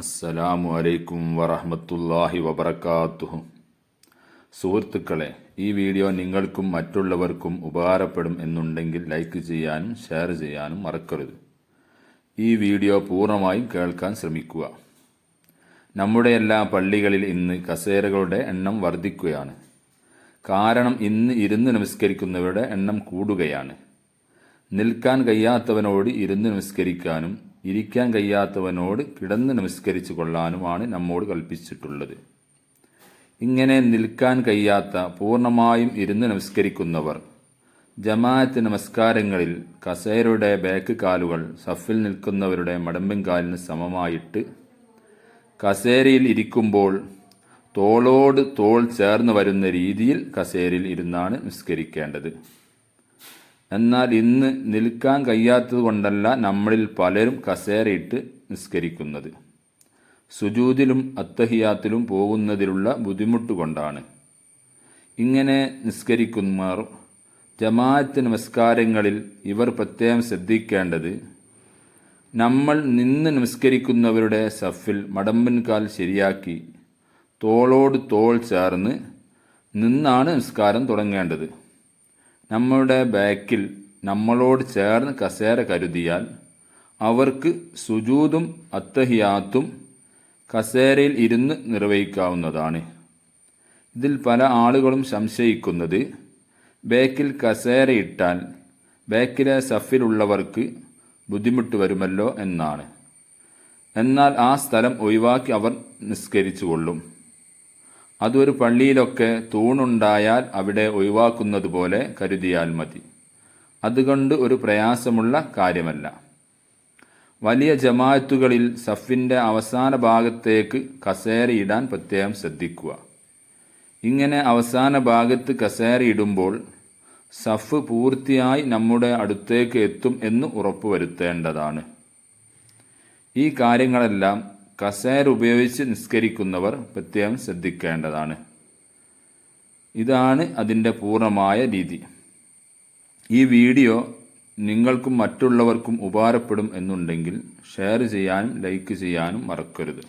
അസ്സലാമു അലൈക്കും വറഹ്മത്തുള്ളാഹി വബറകാതുഹു. സുഹൃത്തുക്കളെ, ഈ വീഡിയോ നിങ്ങൾക്കും മറ്റുള്ളവർക്കും ഉപകാരപ്പെടും എന്നുണ്ടെങ്കിൽ ലൈക്ക് ചെയ്യാനും ഷെയർ ചെയ്യാനും മറക്കരുത്. ഈ വീഡിയോ പൂർണ്ണമായും കേൾക്കാൻ ശ്രമിക്കുക. നമ്മുടെ എല്ലാ പള്ളികളിൽ ഇന്ന് കസേരകളുടെ എണ്ണം വർദ്ധിക്കുകയാണ്. കാരണം ഇന്ന് ഇരുന്ന് നമസ്കരിക്കുന്നവരുടെ എണ്ണം കൂടുകയാണ്. നിൽക്കാൻ കഴിയാത്തവനോട് ഇരുന്ന് നമസ്കരിക്കാനും ഇരിക്കാൻ കഴിയാത്തവനോട് കിടന്ന് നമസ്കരിച്ചു കൊള്ളാനുമാണ് നമ്മോട് കൽപ്പിച്ചിട്ടുള്ളത്. ഇങ്ങനെ നിൽക്കാൻ കഴിയാത്ത പൂർണ്ണമായും ഇരുന്ന് നമസ്കരിക്കുന്നവർ ജമാഅത്ത് നമസ്കാരങ്ങളിൽ കസേരയുടെ ബാക്ക് കാലുകൾ സഫിൽ നിൽക്കുന്നവരുടെ മടമ്പൻകാലിന് സമമായിട്ട് കസേരയിൽ ഇരിക്കുമ്പോൾ തോളോട് തോൾ ചേർന്ന് വരുന്ന രീതിയിൽ കസേരയിൽ ഇരുന്നാണ് നിസ്കരിക്കേണ്ടത്. എന്നാൽ ഇന്ന് നിൽക്കാൻ കഴിയാത്തത് കൊണ്ടല്ല നമ്മളിൽ പലരും കസേരയിട്ട് നിസ്കരിക്കുന്നത്. സുജൂദിലും അത്തഹിയാത്തിലും പോകുന്നതിലുള്ള ബുദ്ധിമുട്ട് കൊണ്ടാണ്. ഇങ്ങനെ നിസ്കരിക്കുന്നവർ ജമാഅത്ത് നമസ്കാരങ്ങളിൽ ഇവർ പ്രത്യേകം ശ്രദ്ധിക്കേണ്ടത്, നമ്മൾ നിന്ന് നമസ്കരിക്കുന്നവരുടെ സഫിൽ മടമ്പൻകാൽ ശരിയാക്കി തോളോട് തോൾ ചേർന്ന് നിന്നാണ് നിസ്കാരം തുടങ്ങേണ്ടത്. നമ്മുടെ ബാക്കിൽ നമ്മളോട് ചേർന്ന് കസേര കരുതിയാൽ അവർക്ക് സുജൂദും അത്തഹിയാത്തും കസേരയിൽ ഇരുന്ന് നിർവഹിക്കാവുന്നതാണ്. ഇതിൽ പല ആളുകളും സംശയിക്കുന്നത്, ബാക്കിൽ കസേരയിട്ടാൽ ബാക്കിലെ സഫിലുള്ളവർക്ക് ബുദ്ധിമുട്ട് വരുമല്ലോ എന്നാണ്. എന്നാൽ ആ സ്ഥലം ഒഴിവാക്കി അവർ നിസ്കരിച്ചു കൊള്ളും. അതൊരു പള്ളിയിലൊക്കെ തൂണുണ്ടായാൽ അവിടെ ഒഴിവാക്കുന്നത് പോലെ കരുതിയാൽ മതി. അതുകൊണ്ട് ഒരു പ്രയാസമുള്ള കാര്യമല്ല. വലിയ ജമാഅത്തുകളിൽ സഫിൻ്റെ അവസാന ഭാഗത്തേക്ക് കസേരയിടാൻ പ്രത്യേകം ശ്രദ്ധിക്കുക. ഇങ്ങനെ അവസാന ഭാഗത്ത് കസേരയിടുമ്പോൾ സഫ് പൂർത്തിയായി നമ്മുടെ അടുത്തേക്ക് എത്തും എന്ന് ഉറപ്പുവരുത്തേണ്ടതാണ്. ഈ കാര്യങ്ങളെല്ലാം കസേര ഉപയോഗിച്ച് നിസ്കരിക്കുന്നവർ പ്രത്യേകം ശ്രദ്ധിക്കേണ്ടതാണ്. ഇതാണ് അതിൻ്റെ പൂർണ്ണമായ രീതി. ഈ വീഡിയോ നിങ്ങൾക്കും മറ്റുള്ളവർക്കും ഉപകാരപ്പെടും എന്നുണ്ടെങ്കിൽ ഷെയർ ചെയ്യാനും ലൈക്ക് ചെയ്യാനും മറക്കരുത്.